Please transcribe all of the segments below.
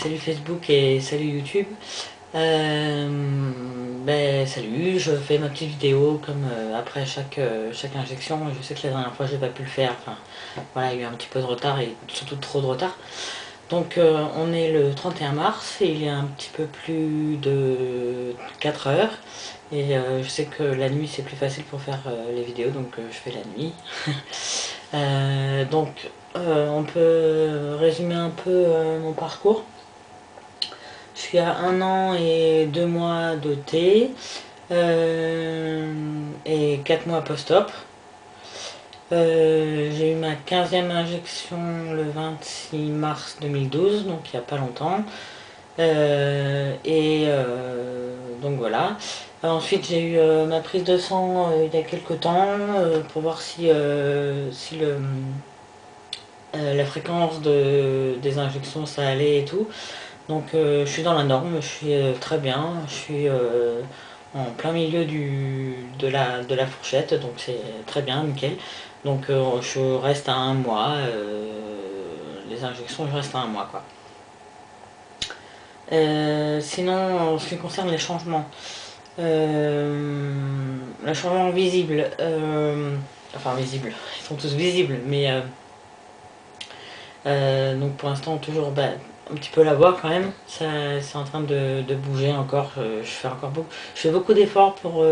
Salut Facebook et salut YouTube. Salut, je fais ma petite vidéo comme après chaque injection. Je sais que la dernière fois j'ai pas pu le faire. Enfin, voilà, il y a eu un petit peu de retard et surtout trop de retard. Donc on est le 31 mars et il est un petit peu plus de 4 heures. Et je sais que la nuit c'est plus facile pour faire les vidéos, donc je fais la nuit. On peut résumer un peu mon parcours. Je suis à 1 an et 2 mois de T et 4 mois post-op. J'ai eu ma 15e injection le 26 mars 2012, donc il n'y a pas longtemps. Donc voilà. Ensuite j'ai eu ma prise de sang il y a quelques temps pour voir si la fréquence des injections ça allait et tout. Donc je suis dans la norme, je suis très bien, je suis en plein milieu de la fourchette, donc c'est très bien, nickel. Donc je reste à 1 mois, les injections je reste à 1 mois quoi. Sinon en ce qui concerne les changements, les changements visibles, enfin visibles, ils sont tous visibles, mais donc pour l'instant toujours un petit peu la voix quand même, c'est en train de bouger encore, je fais beaucoup d'efforts pour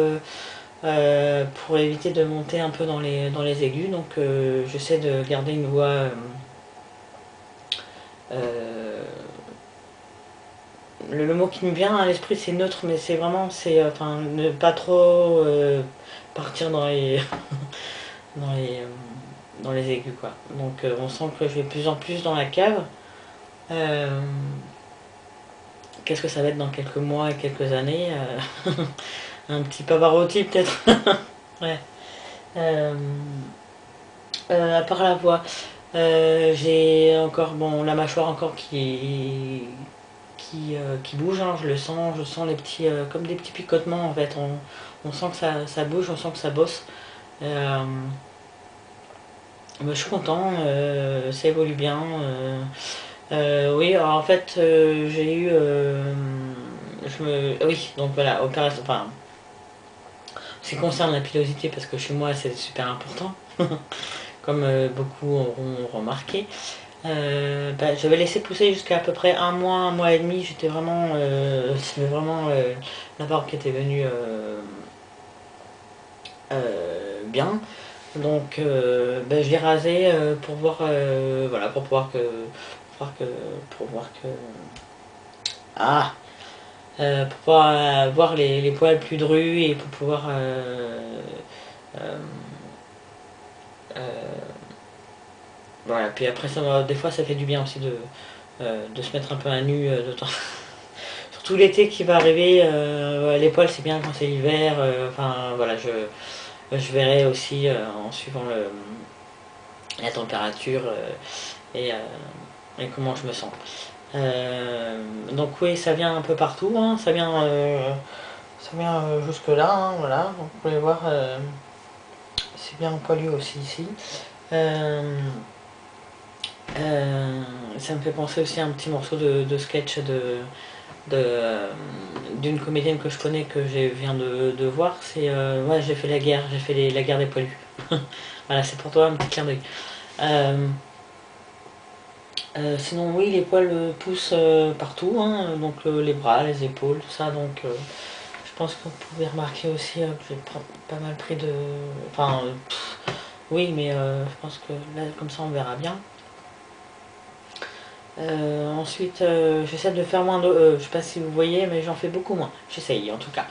éviter de monter un peu dans les aigus, donc j'essaie de garder une voix le mot qui me vient à l'esprit c'est neutre, mais c'est vraiment enfin ne pas trop partir dans les dans les dans les aigus quoi. Donc on sent que je vais de plus en plus dans la cave. Qu'est-ce que ça va être dans quelques mois et quelques années un petit Pavarotti peut-être. Ouais. À part la voix, j'ai encore la mâchoire encore qui bouge, hein, je sens les petits comme des petits picotements en fait. On sent que ça bouge, on sent que ça bosse. Je suis content, ça évolue bien. Oui, alors en fait, j'ai eu. Oui, donc voilà, opération. Enfin, ce qui concerne la pilosité, parce que chez moi c'est super important, comme beaucoup auront remarqué. J'avais laissé pousser jusqu'à à peu près 1 mois et demi. J'étais vraiment. C'était vraiment la barbe qui était venue bien. Donc je l'ai rasé pour voir. Voilà, pour voir que. Ah! Pour pouvoir voir les poils plus drus et pour pouvoir euh, voilà. Puis après ça, des fois ça fait du bien aussi de se mettre un peu à nu de temps. Surtout l'été qui va arriver, les poils c'est bien quand c'est l'hiver. Enfin voilà, je verrai aussi en suivant la température et, et comment je me sens. Donc oui, ça vient un peu partout, hein, ça vient jusque là, hein, voilà. Donc vous pouvez voir, c'est bien poilu aussi ici. Ça me fait penser aussi à un petit morceau de sketch d'une comédienne que je connais que je viens de voir. C'est ouais, j'ai fait la guerre, la guerre des poilus. Voilà, c'est pour toi un petit clin d'œil. Sinon oui, les poils poussent partout, hein, donc les bras, les épaules, tout ça. Donc je pense que vous pouvez remarquer aussi que j'ai pas mal pris de. Enfin, oui, mais je pense que là comme ça on verra bien. Ensuite, j'essaie de faire moins de. Je sais pas si vous voyez, mais j'en fais beaucoup moins. J'essaye en tout cas.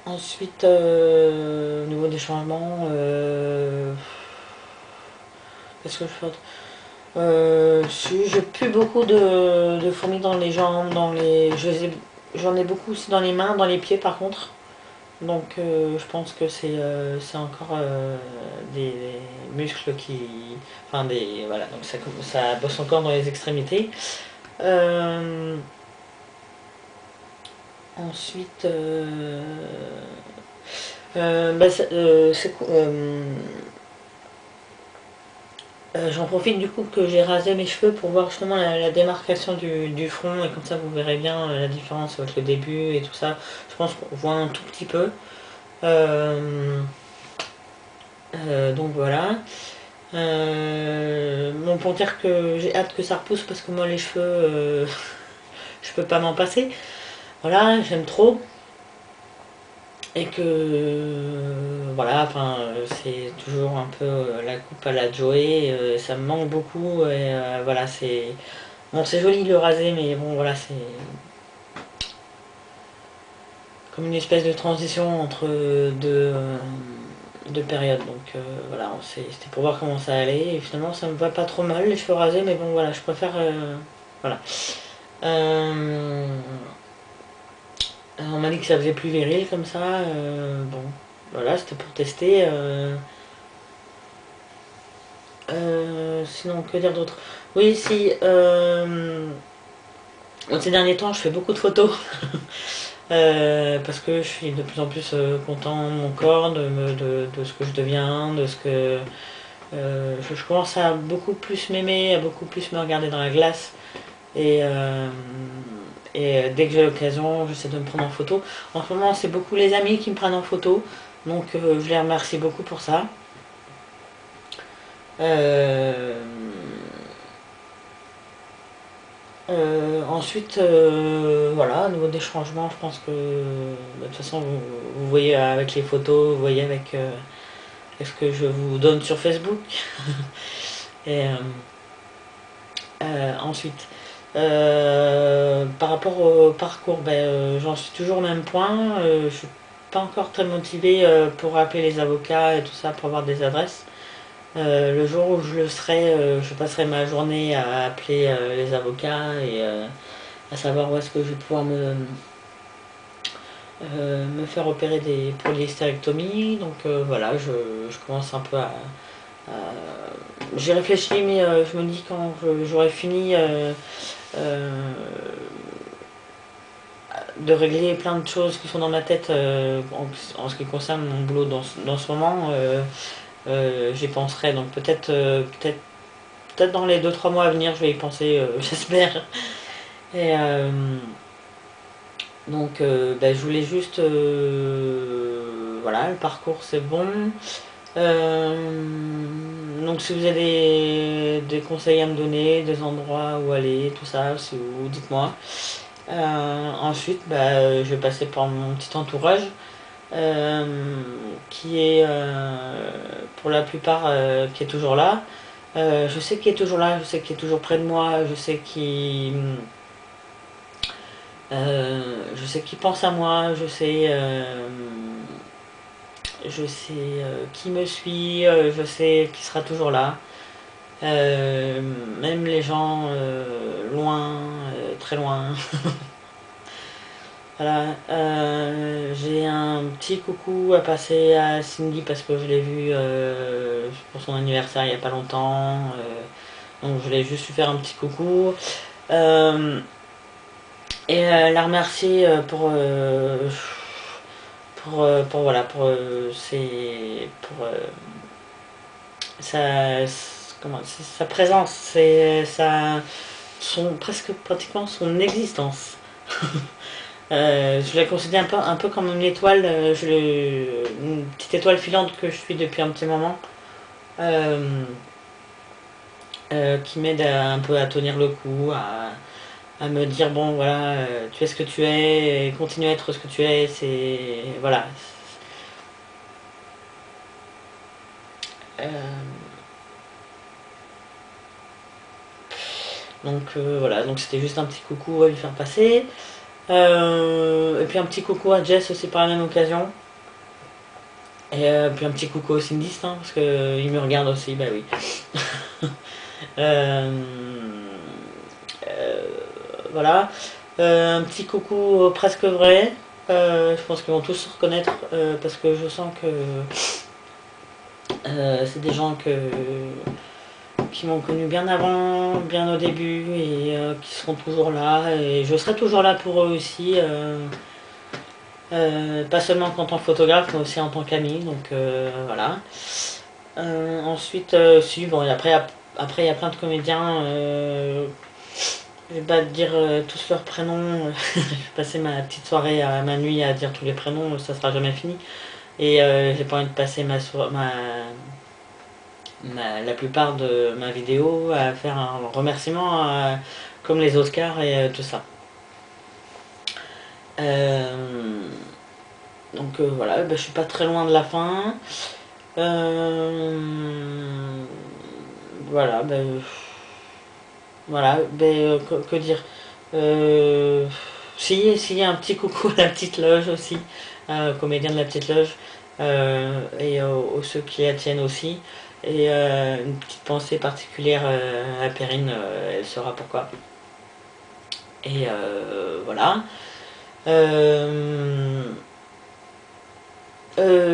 Ensuite, au niveau des changements, qu'est-ce que je fais? Si j'ai plus beaucoup de fourmis dans les jambes, j'en ai beaucoup aussi dans les mains, dans les pieds par contre. Donc je pense que c'est encore des muscles qui. Enfin des. Voilà, donc ça bosse encore dans les extrémités. Ensuite, J'en profite du coup que j'ai rasé mes cheveux pour voir justement la démarcation du front, et comme ça vous verrez bien la différence avec le début et tout ça. Je pense qu'on voit un tout petit peu. Donc voilà. Bon, pour dire que j'ai hâte que ça repousse parce que moi les cheveux, je peux pas m'en passer. Voilà, j'aime trop. Et que voilà, enfin c'est toujours un peu la coupe à la Joey, ça me manque beaucoup et voilà, c'est bon, c'est joli le rasé, mais bon voilà, c'est comme une espèce de transition entre deux périodes. Donc voilà, c'était pour voir comment ça allait et finalement ça me va pas trop mal les cheveux rasés, mais bon voilà, je préfère voilà. Euh, on m'a dit que ça faisait plus viril comme ça, bon voilà, c'était pour tester. Sinon, que dire d'autre? Oui, si. Ces derniers temps, je fais beaucoup de photos. Parce que je suis de plus en plus content de mon corps, de ce que je deviens, de ce que. Je commence à beaucoup plus m'aimer, à beaucoup plus me regarder dans la glace. Et, dès que j'ai l'occasion, j'essaie de me prendre en photo. En ce moment, c'est beaucoup les amis qui me prennent en photo. Donc, je les remercie beaucoup pour ça. Euh, ensuite, voilà, au niveau des changements, je pense que de toute façon, vous voyez avec les photos, vous voyez avec ce que je vous donne sur Facebook. Et ensuite, par rapport au parcours, ben, j'en suis toujours au même point. Je suis pas encore très motivée pour appeler les avocats et tout ça pour avoir des adresses. Le jour où je le serai, je passerai ma journée à appeler les avocats et à savoir où est-ce que je vais pouvoir me faire opérer pour l'hystérectomie. Donc voilà, je commence un peu j'y réfléchis, mais je me dis quand j'aurai fini de régler plein de choses qui sont dans ma tête en ce qui concerne mon boulot dans ce moment, j'y penserai. Donc peut-être dans les 2-3 mois à venir, je vais y penser, j'espère. Et donc ben, je voulais juste voilà, le parcours c'est bon. Donc si vous avez des conseils à me donner, des endroits où aller, tout ça, si vous dites-moi. Ensuite bah, je vais passer par mon petit entourage euh, qui est pour la plupart qui est toujours là. Je sais qu'il est toujours là, je sais qu'il est toujours près de moi, je sais qu'il pense à moi, je sais qui me suit, je sais qui sera toujours là. Euh, Même les gens loin, très loin. Voilà. J'ai un petit coucou à passer à Cindy parce que je l'ai vue pour son anniversaire il n'y a pas longtemps. Donc je voulais juste lui faire un petit coucou. Euh, et la remercier pour voilà pour sa sa présence, c'est presque pratiquement son existence. Je la considère un peu comme une étoile, une petite étoile filante que je suis depuis un petit moment, euh, qui m'aide un peu à tenir le coup, à me dire bon voilà, tu es ce que tu es, et continue à être ce que tu es, c'est voilà. Donc voilà, donc c'était juste un petit coucou à lui faire passer. Et puis un petit coucou à Jess aussi par la même occasion. Et puis un petit coucou au Cindyst, hein, parce qu'il me regarde aussi, bah oui. Euh, euh, voilà. Un petit coucou presque vrai. Je pense qu'ils vont tous se reconnaître parce que je sens que c'est des gens qui m'ont connu bien avant, bien au début et qui seront toujours là. Et je serai toujours là pour eux aussi. Pas seulement en tant que photographe, mais aussi en tant qu'ami. Donc voilà. Ensuite, si, bon, et après, après il y a plein de comédiens, je vais pas te dire tous leurs prénoms, je vais passer ma petite soirée à ma nuit à dire tous les prénoms, ça sera jamais fini. Et j'ai pas envie de passer la plupart de ma vidéo à faire un remerciement comme les Oscars et tout ça. Donc voilà, je suis pas très loin de la fin. Voilà, voilà, que dire. Si, un petit coucou à la petite loge aussi, aux comédiens de la petite loge, et aux ceux qui la tiennent aussi. Et une petite pensée particulière à Perrine, elle saura pourquoi. Et voilà.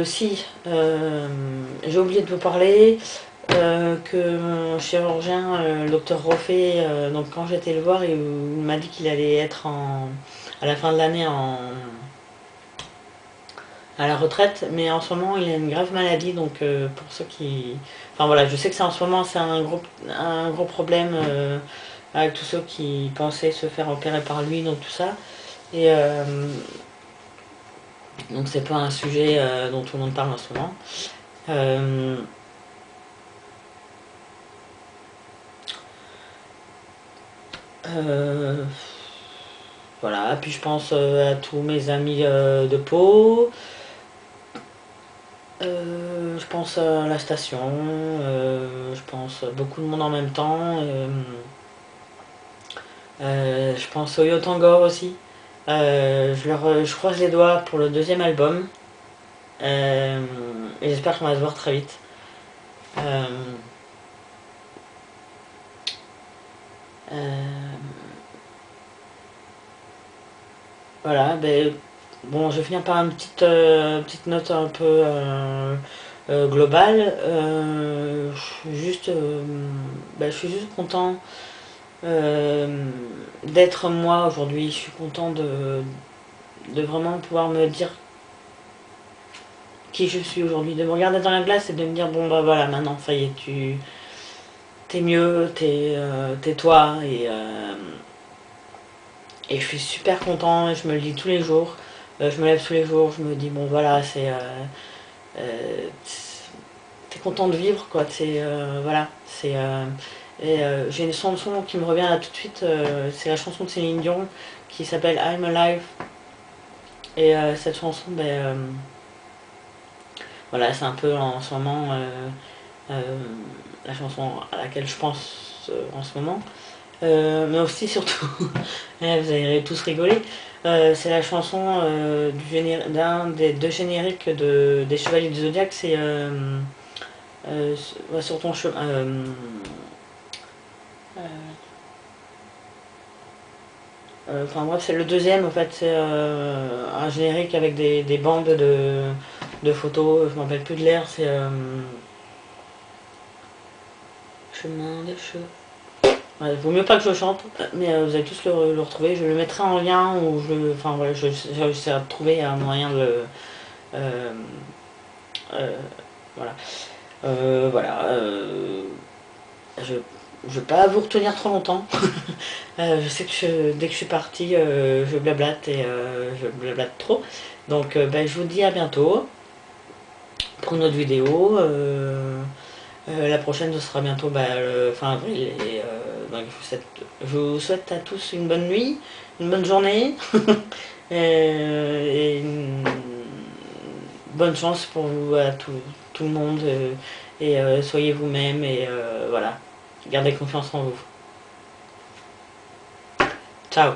Si, j'ai oublié de vous parler que mon chirurgien, le docteur Roffet, donc quand j'étais le voir, il m'a dit qu'il allait être à la fin de l'année à la retraite, mais en ce moment il a une grave maladie, donc pour ceux qui... Enfin voilà, je sais que c'est en ce moment c'est un gros problème avec tous ceux qui pensaient se faire opérer par lui, donc tout ça. Et donc c'est pas un sujet dont tout le monde parle en ce moment. Voilà, puis je pense à tous mes amis de Pau. Je pense à la station, je pense à beaucoup de monde en même temps. Je pense au Yotangor aussi. Je croise les doigts pour le deuxième album. Et j'espère qu'on va se voir très vite. Euh, euh, voilà, bon, je vais finir par une petite note un peu globale. Je suis juste content d'être moi aujourd'hui. Je suis content de vraiment pouvoir me dire qui je suis aujourd'hui, de me regarder dans la glace et de me dire bon bah voilà, maintenant ça y est, t'es mieux, t'es toi, et je suis super content et je me le dis tous les jours. Je me lève tous les jours, je me dis bon voilà, euh, t'es content de vivre quoi, voilà, j'ai une chanson qui me revient là tout de suite, c'est la chanson de Céline Dion qui s'appelle I'm Alive. Et cette chanson, voilà, c'est un peu en ce moment la chanson à laquelle je pense en ce moment. Mais aussi, surtout, vous allez tous rigoler, c'est la chanson d'un des deux génériques des Chevaliers du Zodiaque, c'est sur ton chemin. Enfin bref, c'est le deuxième en fait, c'est un générique avec des bandes de photos, je m'en rappelle plus de l'air, c'est Chemin des cheveux. Ouais, vaut mieux pas que je chante, mais vous allez tous le retrouver. Je le mettrai en lien ou enfin voilà, j'essaierai de trouver un moyen de euh, euh, voilà. Voilà. Je ne vais pas vous retenir trop longtemps. Je sais que dès que je suis partie, je blablate et je blablate trop. Donc je vous dis à bientôt pour une autre vidéo. La prochaine ce sera bientôt fin avril et donc, je vous souhaite à tous une bonne nuit, une bonne journée et une bonne chance pour vous à tout le monde et soyez vous-même et voilà, gardez confiance en vous. Ciao.